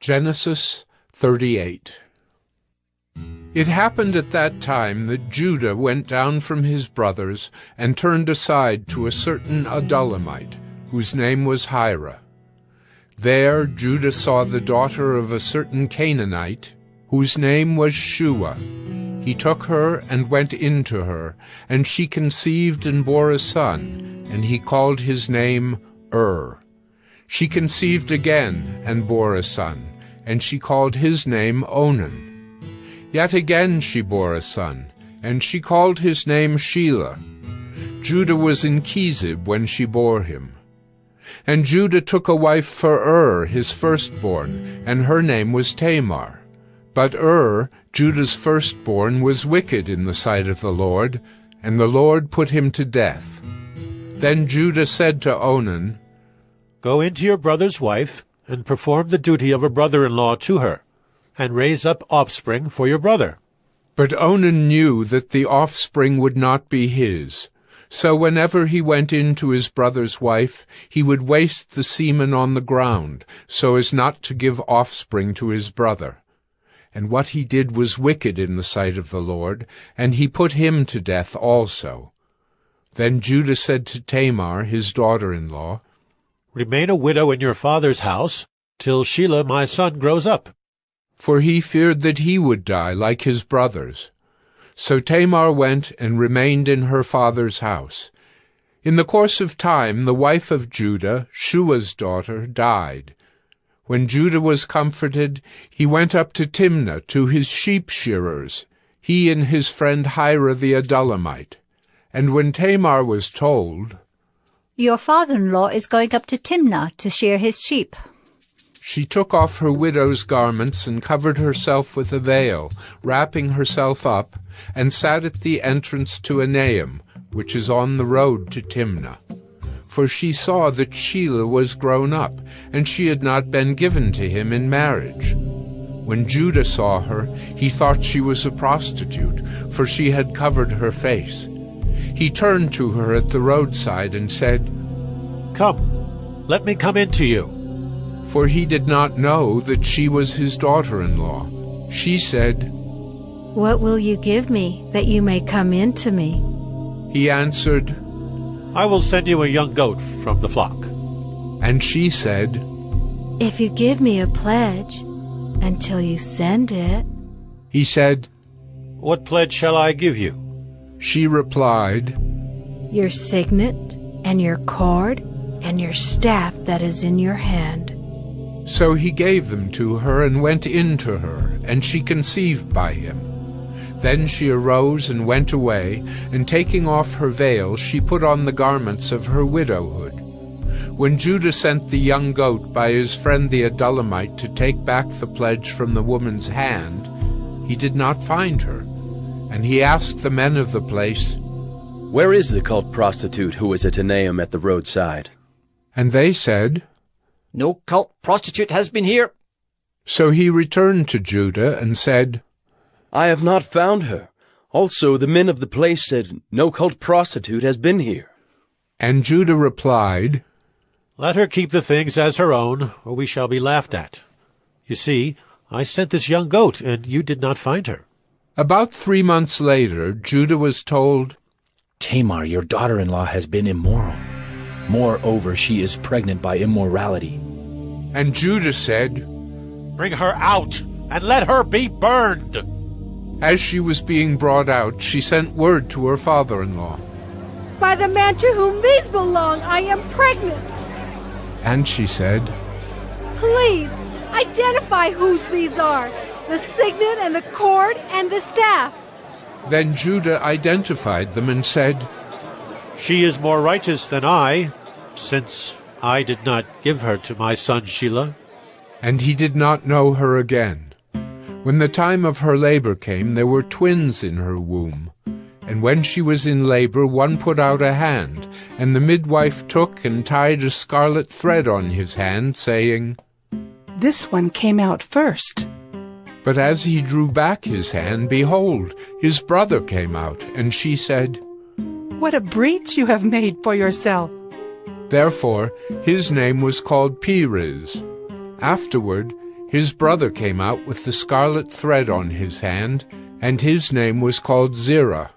Genesis 38. It happened at that time that Judah went down from his brothers and turned aside to a certain Adullamite, whose name was Hira. There Judah saw the daughter of a certain Canaanite, whose name was Shua. He took her and went in to her, and she conceived and bore a son, and he called his name She conceived again and bore a son, and she called his name Onan. Yet again she bore a son, and she called his name Shelah. Judah was in Chezib when she bore him. And Judah took a wife for his firstborn, and her name was Tamar. But Judah's firstborn, was wicked in the sight of the Lord, and the Lord put him to death. Then Judah said to Onan, "Go into your brother's wife, and perform the duty of a brother-in-law to her, and raise up offspring for your brother." But Onan knew that the offspring would not be his. So whenever he went in to his brother's wife, he would waste the semen on the ground, so as not to give offspring to his brother. And what he did was wicked in the sight of the Lord, and he put him to death also. Then Judah said to Tamar, his daughter-in-law, "Remain a widow in your father's house, till Shelah my son grows up." For he feared that he would die like his brothers. So Tamar went and remained in her father's house. In the course of time the wife of Judah, Shua's daughter, died. When Judah was comforted, he went up to Timnah to his sheep-shearers, he and his friend Hira the Adullamite. And when Tamar was told, "Your father-in-law is going up to Timnah to shear his sheep," she took off her widow's garments and covered herself with a veil, wrapping herself up, and sat at the entrance to Enaim, which is on the road to Timnah. For she saw that Shelah was grown up, and she had not been given to him in marriage. When Judah saw her, he thought she was a prostitute, for she had covered her face. He turned to her at the roadside and said, "Come, let me come in to you." For he did not know that she was his daughter-in-law. She said, "What will you give me, that you may come in to me?" He answered, "I will send you a young goat from the flock." And she said, "If you give me a pledge, until you send it." He said, "What pledge shall I give you?" She replied, "Your signet, and your cord, and your staff that is in your hand." So he gave them to her and went in to her, and she conceived by him. Then she arose and went away, and taking off her veil, she put on the garments of her widowhood. When Judah sent the young goat by his friend the Adullamite to take back the pledge from the woman's hand, he did not find her. And he asked the men of the place, "Where is the cult prostitute who was at Enaim at the roadside?" And they said, "No cult prostitute has been here." So he returned to Judah and said, "I have not found her. Also the men of the place said, no cult prostitute has been here." And Judah replied, "Let her keep the things as her own, or we shall be laughed at. You see, I sent this young goat, and you did not find her." About 3 months later, Judah was told, "Tamar, your daughter-in-law, has been immoral. Moreover, she is pregnant by immorality." And Judah said, "Bring her out, and let her be burned." As she was being brought out, she sent word to her father-in-law. "By the man to whom these belong, I am pregnant." And she said, "Please, identify whose these are, the signet and the cord and the staff." Then Judah identified them and said, "She is more righteous than I, since I did not give her to my son Shelah." And he did not know her again. When the time of her labor came, there were twins in her womb. And when she was in labor, one put out a hand, and the midwife took and tied a scarlet thread on his hand, saying, "This one came out first." But as he drew back his hand, behold, his brother came out, and she said, "What a breach you have made for yourself." Therefore his name was called Perez. Afterward His brother came out with the scarlet thread on his hand, and his name was called Zerah.